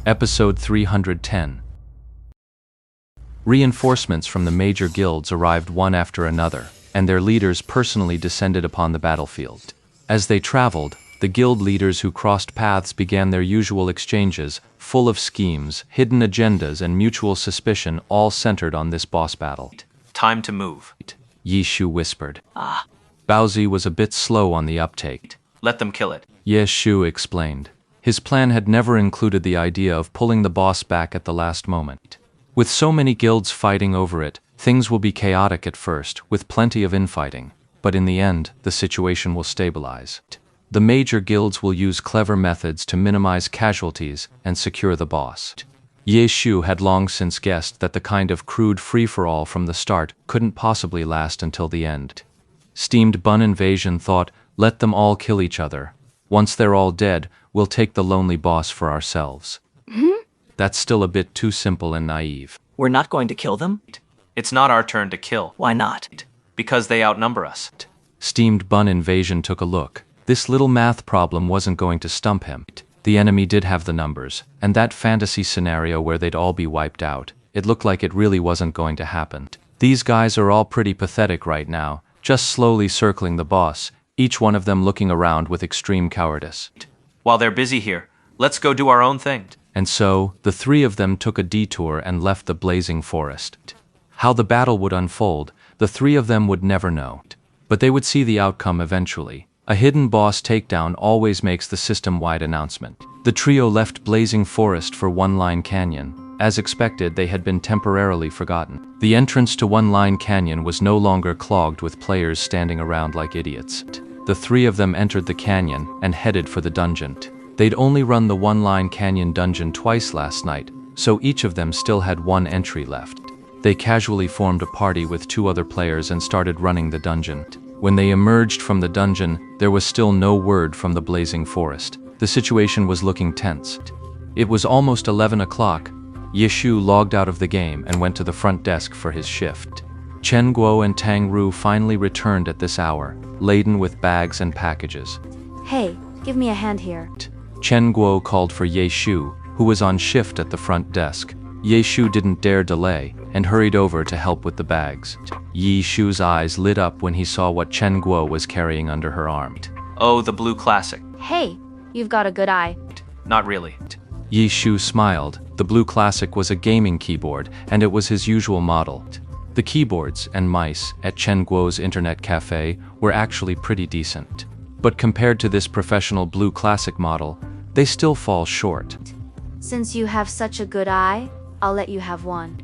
Episode 310. Reinforcements from the major guilds arrived one after another, and their leaders personally descended upon the battlefield. As they traveled, the guild leaders who crossed paths began their usual exchanges, full of schemes, hidden agendas, and mutual suspicion, all centered on this boss battle. Time to move. Ye Shu whispered. Baozi was a bit slow on the uptake. Let them kill it. Ye Shu explained. His plan had never included the idea of pulling the boss back at the last moment. With so many guilds fighting over it, things will be chaotic at first, with plenty of infighting. But in the end, the situation will stabilize. The major guilds will use clever methods to minimize casualties and secure the boss. Ye Shu had long since guessed that the kind of crude free-for-all from the start couldn't possibly last until the end. Steamed Bun Invasion thought, let them all kill each other. Once they're all dead, we'll take the lonely boss for ourselves. That's still a bit too simple and naive. We're not going to kill them? It's not our turn to kill. Why not? Because they outnumber us. Steamed Bun Invasion took a look. This little math problem wasn't going to stump him. The enemy did have the numbers, and that fantasy scenario where they'd all be wiped out, it looked like it really wasn't going to happen. These guys are all pretty pathetic right now, just slowly circling the boss, each one of them looking around with extreme cowardice. While they're busy here, let's go do our own thing. And so, the three of them took a detour and left the blazing forest. How the battle would unfold, the three of them would never know. But they would see the outcome eventually. A hidden boss takedown always makes the system-wide announcement. The trio left Blazing Forest for One Line Canyon. As expected, they had been temporarily forgotten. The entrance to One Line Canyon was no longer clogged with players standing around like idiots. The three of them entered the canyon and headed for the dungeon. They'd only run the One Line Canyon dungeon twice last night, so each of them still had one entry left. They casually formed a party with two other players and started running the dungeon. When they emerged from the dungeon, there was still no word from the Blazing Forest. The situation was looking tense. It was almost 11 o'clock. Ye Shu logged out of the game and went to the front desk for his shift. Chen Guo and Tang Ru finally returned at this hour, laden with bags and packages. Hey, give me a hand here. Chen Guo called for Ye Shu, who was on shift at the front desk. Ye Shu didn't dare delay, and hurried over to help with the bags. Ye Shu's eyes lit up when he saw what Chen Guo was carrying under her arm. Oh, the Blue Classic. Hey, you've got a good eye. Not really. Ye Shu smiled. The Blue Classic was a gaming keyboard, and it was his usual model. The keyboards and mice at Chen Guo's internet cafe were actually pretty decent. But compared to this professional Blue Classic model, they still fall short. Since you have such a good eye, I'll let you have one.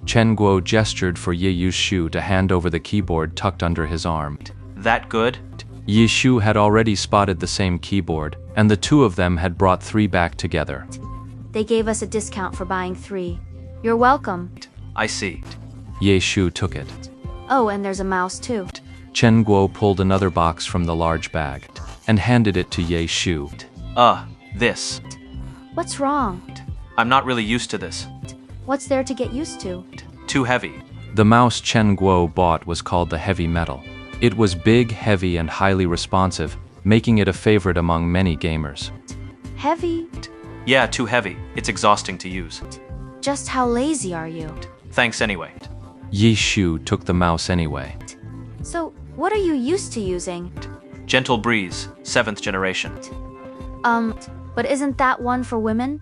Chen Guo gestured for Ye Shu to hand over the keyboard tucked under his arm. That good? Ye Shu had already spotted the same keyboard, and the two of them had brought three back together. They gave us a discount for buying 3. You're welcome. I see. Ye Shu took it. Oh, and there's a mouse too. Chen Guo pulled another box from the large bag and handed it to Ye Shu. This. What's wrong? I'm not really used to this. What's there to get used to? Too heavy. The mouse Chen Guo bought was called the Heavy Metal. It was big, heavy, and highly responsive, making it a favorite among many gamers. Heavy? Yeah, too heavy. It's exhausting to use. Just how lazy are you? Thanks anyway. Ye Shu took the mouse anyway. So, what are you used to using? Gentle Breeze, 7th generation. But isn't that one for women?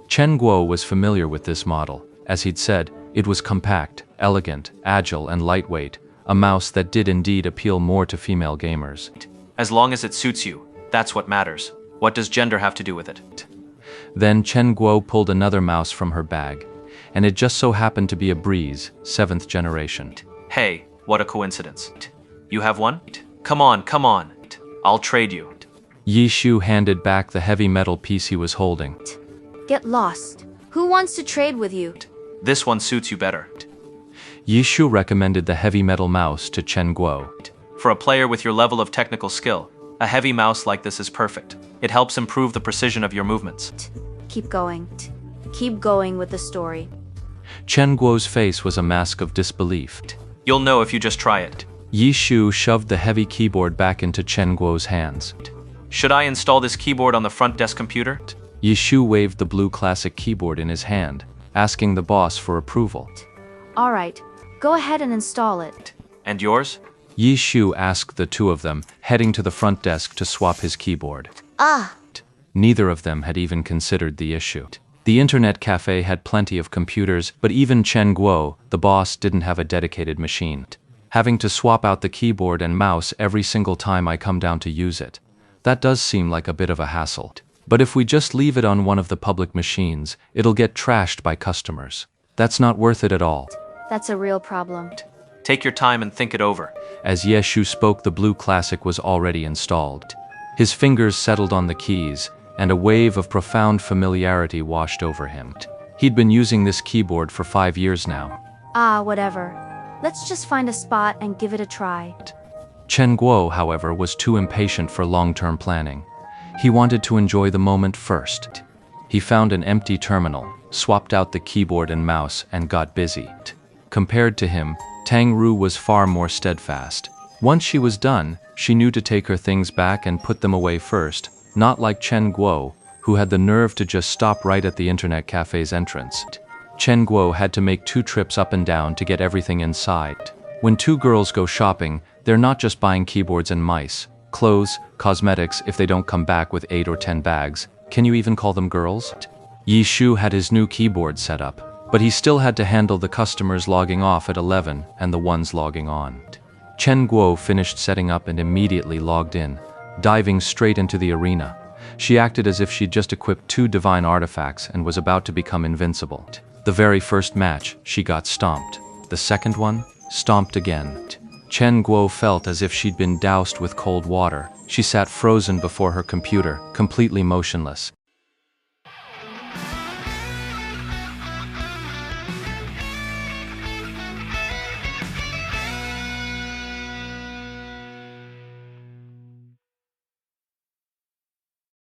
Chen Guo was familiar with this model. As he'd said, it was compact, elegant, agile, and lightweight, a mouse that did indeed appeal more to female gamers. As long as it suits you, that's what matters. What does gender have to do with it? Then Chen Guo pulled another mouse from her bag, and it just so happened to be a Breeze, 7th generation. Hey, what a coincidence. You have one? Come on. I'll trade you. Ye Shu handed back the heavy metal piece he was holding. Get lost. Who wants to trade with you? This one suits you better. Ye Shu recommended the heavy metal mouse to Chen Guo. For a player with your level of technical skill, a heavy mouse like this is perfect. It helps improve the precision of your movements. Keep going. Keep going with the story. Chen Guo's face was a mask of disbelief. You'll know if you just try it. Ye Shu shoved the heavy keyboard back into Chen Guo's hands. Should I install this keyboard on the front desk computer? Yishu waved the blue classic keyboard in his hand, asking the boss for approval. Alright, go ahead and install it. And yours? Yishu asked the two of them, heading to the front desk to swap his keyboard. Ah, Neither of them had even considered the issue. The internet cafe had plenty of computers, but even Chen Guo, the boss, didn't have a dedicated machine. Having to swap out the keyboard and mouse every single time I come down to use it. That does seem like a bit of a hassle. But if we just leave it on one of the public machines, it'll get trashed by customers. That's not worth it at all. that's a real problem. Take your time and think it over. As Yeshu spoke, the blue classic was already installed. His fingers settled on the keys, and a wave of profound familiarity washed over him. He'd been using this keyboard for 5 years now. Ah, whatever. Let's just find a spot and give it a try. Chen Guo, however, was too impatient for long-term planning. He wanted to enjoy the moment first. He found an empty terminal, swapped out the keyboard and mouse, and got busy. Compared to him, Tang Ru was far more steadfast. Once she was done, she knew to take her things back and put them away first, not like Chen Guo, who had the nerve to just stop right at the internet cafe's entrance. Chen Guo had to make 2 trips up and down to get everything inside. When 2 girls go shopping, they're not just buying keyboards and mice, clothes, cosmetics if they don't come back with 8 or 10 bags. Can you even call them girls? Yishu had his new keyboard set up, but he still had to handle the customers logging off at 11 and the ones logging on. Chen Guo finished setting up and immediately logged in, diving straight into the arena. She acted as if she'd just equipped 2 divine artifacts and was about to become invincible. The very first match, she got stomped. The second one, stomped again. Chen Guo felt as if she'd been doused with cold water. She sat frozen before her computer, completely motionless.